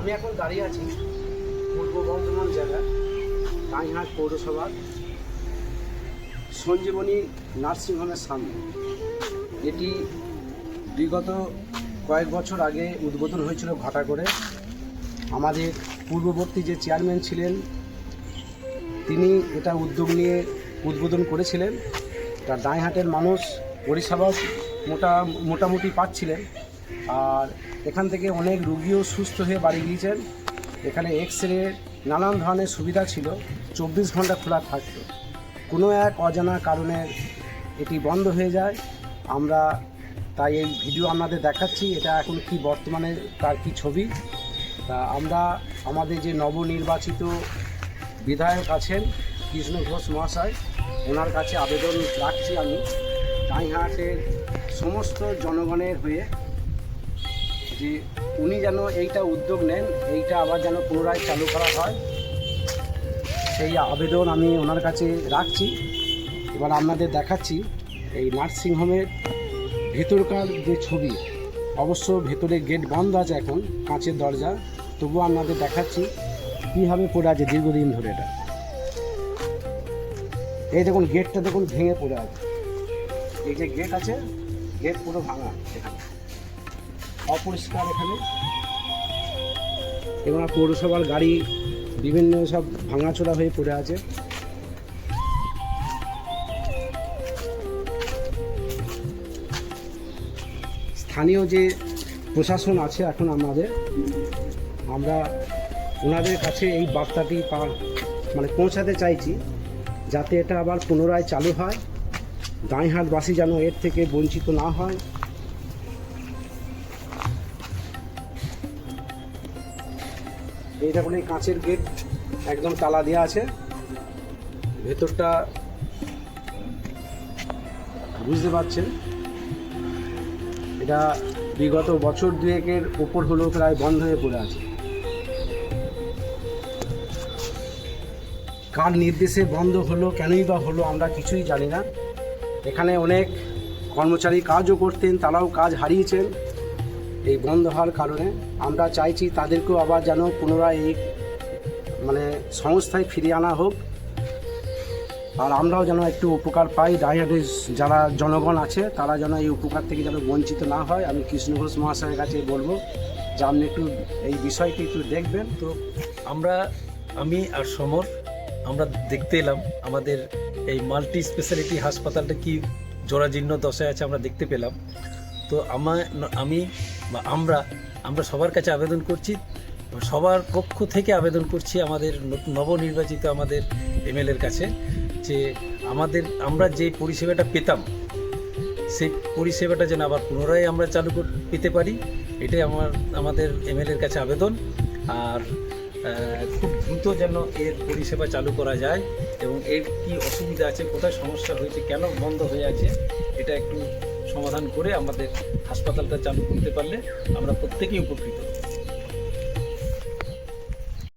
আমি এখন দাঁড়িয়ে আছি পূর্ব বর্ধমান জেলা ডাইহাট পৌরসভার সঞ্জীবনী নার্সিংহোমের সামনে। এটি বিগত কয়েক বছর আগে উদ্বোধন হয়েছিল ঘটা করে। আমাদের পূর্ববর্তী যে চেয়ারম্যান ছিলেন তিনি এটা উদ্যোগ নিয়ে উদ্বোধন করেছিলেন। তা ডাইহাটের মানুষ পরিষেবা মোটামুটি পাচ্ছিলেন, আর এখান থেকে অনেক রুগীও সুস্থ হয়ে বাড়ি গিয়েছেন। এখানে এক্স-রে নানান ধরনের সুবিধা ছিল, 24 ঘন্টা খোলা থাকতো। কোনো এক অজানা কারণে এটি বন্ধ হয়ে যায়। আমরা তাই এই ভিডিও আপনাদের দেখাচ্ছি, এটা এখন কি বর্তমানে তার কি ছবি। তা আমরা আমাদের যে নবনির্বাচিত বিধায়ক আছেন কৃষ্ণ ঘোষ মহাশয়, ওনার কাছে আবেদন রাখছি আমি ডাইহাটের সমস্ত জনগণের হয়ে, যে উনি যেন এইটা উদ্যোগ নেন, এইটা আবার যেন পুনরায় চালু করা হয়, সেই আবেদন আমি ওনার কাছে রাখছি। এবার আপনাদের দেখাচ্ছি এই নার্সিংহোমের ভেতরকার যে ছবি। অবশ্য ভেতরে গেট বন্ধ আছে এখন, কাঁচের দরজা, তবুও আপনাদের দেখাচ্ছি কীভাবে পড়ে আছে দীর্ঘদিন ধরে। এটা এই দেখুন, গেটটা দেখুন ভেঙে পড়ে আছে। এই যে গেট আছে, গেট পুরো ভাঙা, এখানে অপরিষ্কার। এখানে এবং পৌরসভার গাড়ি বিভিন্ন সব ভাঙাচোরা হয়ে পড়ে আছে। স্থানীয় যে প্রশাসন আছে এখন আমরা ওনাদের কাছে এই বার্তাটি পৌঁছাতে চাইছি, যাতে এটা আবার পুনরায় চালু হয়, ডাইহাটবাসী যেন এর থেকে বঞ্চিত না হয়। এই দেখুন, এই কাঁচের গেট একদম তালা দেওয়া আছে। ভেতরটা বুঝতে পারছেন, এটা বিগত বছর দুয়েকের ওপর হলো প্রায় বন্ধ হয়ে পড়ে আছে। কার নির্দেশে বন্ধ হলো, কেনই বা হলো, আমরা কিছুই জানি না। এখানে অনেক কর্মচারী কাজও করতেন, তারাও কাজ হারিয়েছেন এই বন্ধ হওয়ার কারণে। আমরা চাইছি তাদেরকেও আবার যেন পুনরায় এই সংস্থায় ফিরিয়ে আনা হোক, আর আমরাও যেন একটু উপকার পাই। ডাইহাটের যারা জনগণ আছে তারা যেন এই উপকার থেকে যেন বঞ্চিত না হয়। আমি কৃষ্ণ ঘোষ মহাশয়ের কাছে বলবো যে আপনি একটু এই বিষয়টি একটু দেখবেন। তো আমি আর সমর আমরা দেখতে এলাম আমাদের এই মাল্টি স্পেশালিটি হাসপাতালটা কি জরাজীর্ণ দশায় আছে আমরা দেখতে পেলাম। তো আমরা সবার কাছে আবেদন করছি, সবার পক্ষ থেকে আবেদন করছি আমাদের নবনির্বাচিত আমাদের এমএলএর কাছে, যে আমরা যে পরিষেবাটা পেতাম সেই পরিষেবাটা যেন আবার পুনরায় আমরা চালু পেতে পারি, এটাই আমাদের এমএলএর কাছে আবেদন। আর খুব দ্রুত যেন এর পরিষেবা চালু করা যায়, এবং এর কি অসুবিধা আছে, কোথায় সমস্যা হয়েছে, কেন বন্ধ হয়ে আছে, এটা একটু সমাধান করে আমাদের হাসপাতালটা চালু করতে পারলে আমরা প্রত্যেকেই উপকৃত।